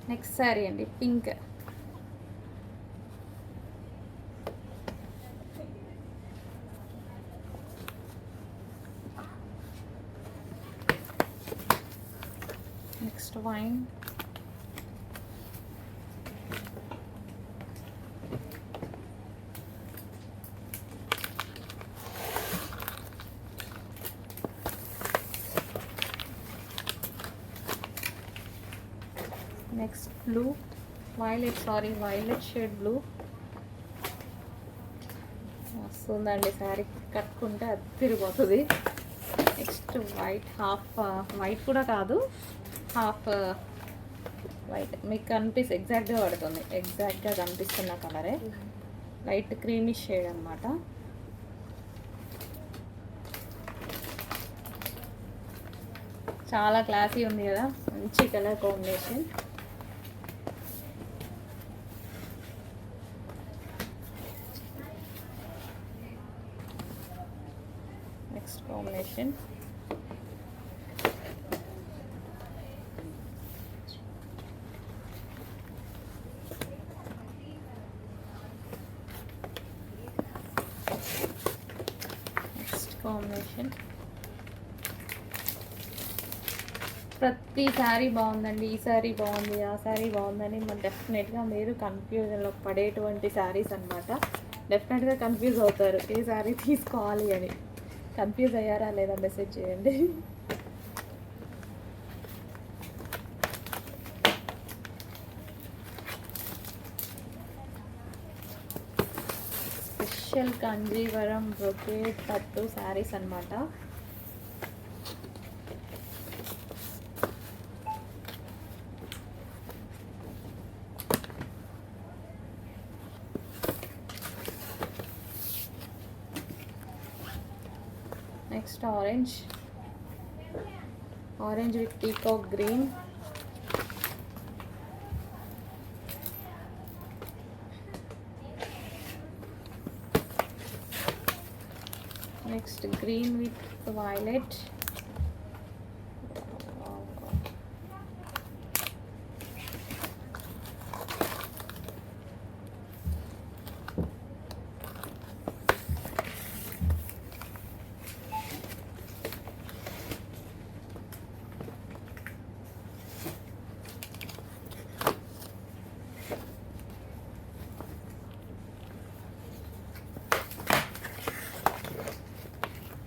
Next sari అండి pink. Next wine. Next blue, violet shade blue వస్తుందండి. శారీ కట్టుకుంటే అది తిరిగిపోతుంది. నెక్స్ట్ వైట్, హాఫ్ వైట్ కూడా కాదు, హాఫ్ వైట్. మీకు ఎగ్జాక్ట్గా పడుతుంది, ఎగ్జాక్ట్గా కనిపిస్తున్న కలరే. లైట్ క్రీమిష్ షేడ్ అనమాట. చాలా క్లాసీ ఉంది కదా, మంచి colour combination. Next combination combination. ప్రతి శారీ బాగుందండి. ఈ శారీ బాగుంది, ఆ శారీ బాగుందని డెఫినెట్గా మీరు కన్ఫ్యూజన్లో పడేటువంటి శారీస్ అనమాట. డెఫినెట్గా కన్ఫ్యూజ్ అవుతారు ఏ శారీ తీసుకోవాలి అని. కన్ఫ్యూజ్ అయ్యారా లేదా మెసేజ్ చేయండి. స్పెషల్ కంజీవరం బ్రొకేట్ పట్టు శారీస్ అనమాట. Next orange with peacock green. Next green with violet.